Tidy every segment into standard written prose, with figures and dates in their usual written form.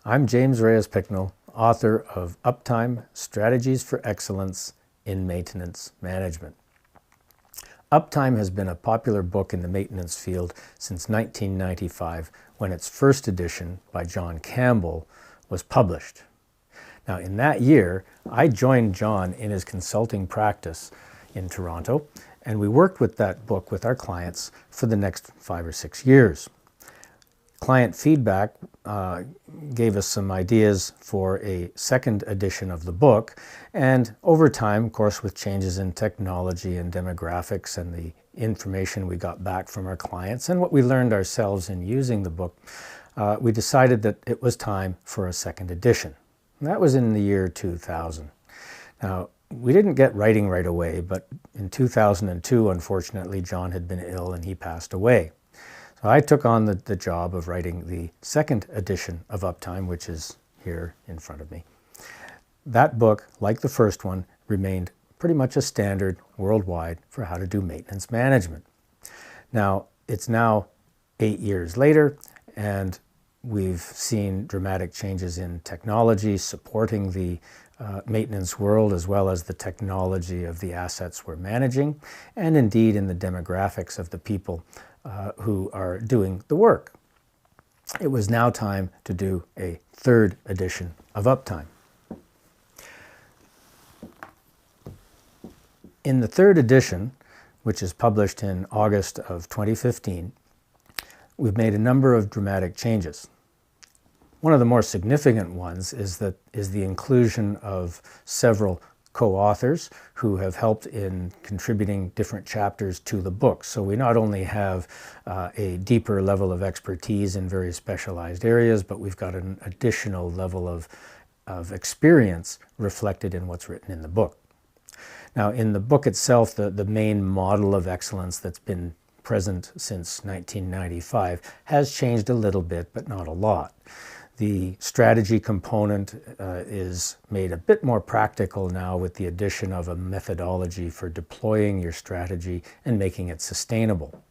I'm James Reyes-Picknell, author of Uptime Strategies for Excellence in Maintenance Management. Uptime has been a popular book in the maintenance field since 1995, when its first edition by John Campbell was published. Now, in that year, I joined John in his consulting practice in Toronto, and we worked with that book with our clients for the next 5 or 6 years. Client feedback gave us some ideas for a second edition of the book, and over time, of course, with changes in technology and demographics and the information we got back from our clients and what we learned ourselves in using the book, we decided that it was time for a second edition. And that was in the year 2000. Now, we didn't get writing right away, but in 2002, unfortunately, John had been ill and he passed away. So I took on the job of writing the second edition of Uptime, which is here in front of me. That book, like the first one, remained pretty much a standard worldwide for how to do maintenance management. Now, it's now 8 years later, and we've seen dramatic changes in technology supporting the maintenance world, as well as the technology of the assets we're managing, and indeed in the demographics of the people who are doing the work. It was now time to do a third edition of Uptime. In the third edition, which is published in August of 2015, we've made a number of dramatic changes. One of the more significant ones is the inclusion of several co-authors who have helped in contributing different chapters to the book. So we not only have a deeper level of expertise in very specialized areas, but we've got an additional level of experience reflected in what's written in the book. Now, in the book itself, the main model of excellence that's been present since 1995 has changed a little bit, but not a lot. The strategy component is made a bit more practical now with the addition of a methodology for deploying your strategy and making it sustainable.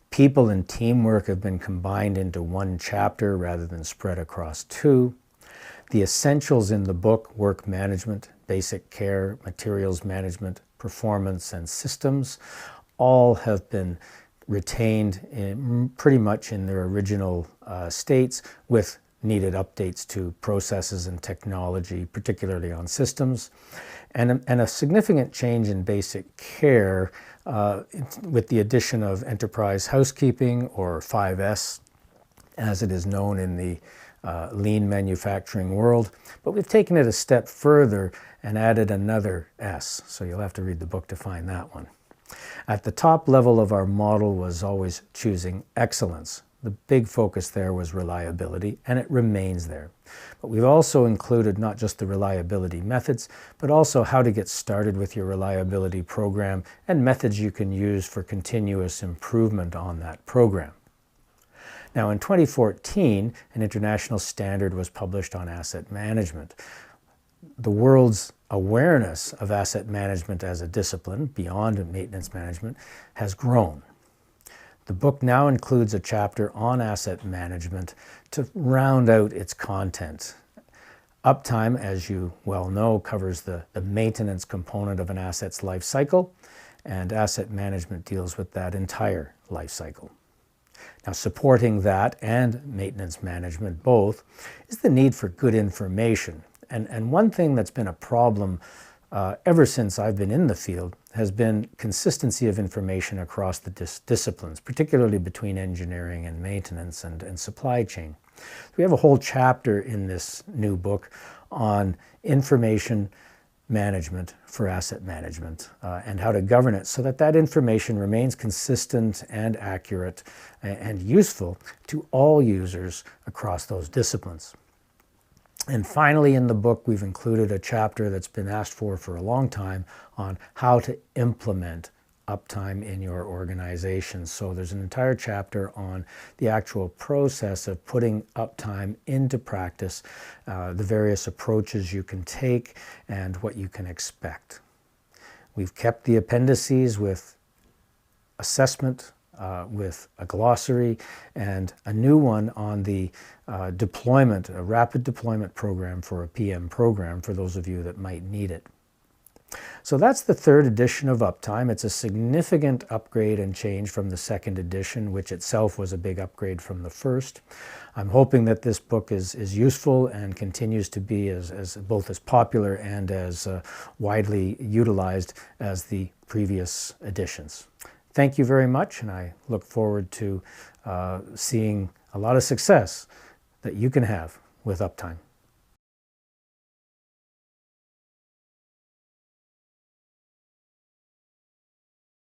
People and teamwork have been combined into one chapter rather than spread across two. The essentials in the book, work management, basic care, materials management, performance, and systems, all have been retained pretty much in their original states, with needed updates to processes and technology, particularly on systems, and a significant change in basic care with the addition of enterprise housekeeping, or 5S, as it is known in the lean manufacturing world. But we've taken it a step further and added another S, so you'll have to read the book to find that one. At the top level of our model was always choosing excellence. The big focus there was reliability, and it remains there. But we've also included not just the reliability methods, but also how to get started with your reliability program and methods you can use for continuous improvement on that program. Now, in 2014, an international standard was published on asset management. The world's awareness of asset management as a discipline, beyond maintenance management, has grown. The book now includes a chapter on asset management to round out its content. Uptime, as you well know, covers the maintenance component of an asset's life cycle, and asset management deals with that entire life cycle. Now, supporting that and maintenance management both is the need for good information. And one thing that's been a problem ever since I've been in the field has been consistency of information across the disciplines, particularly between engineering and maintenance and supply chain. We have a whole chapter in this new book on information management for asset management and how to govern it so that that information remains consistent and accurate and useful to all users across those disciplines. And finally, in the book, we've included a chapter that's been asked for a long time on how to implement uptime in your organization. So there's an entire chapter on the actual process of putting uptime into practice, the various approaches you can take, and what you can expect. We've kept the appendices with assessment with a glossary and a new one on the deployment, a rapid deployment program for a PM program for those of you that might need it. So that's the third edition of Uptime. It's a significant upgrade and change from the second edition, which itself was a big upgrade from the first. I'm hoping that this book is useful and continues to be both as popular and as widely utilized as the previous editions. Thank you very much, and I look forward to seeing a lot of success that you can have with Uptime.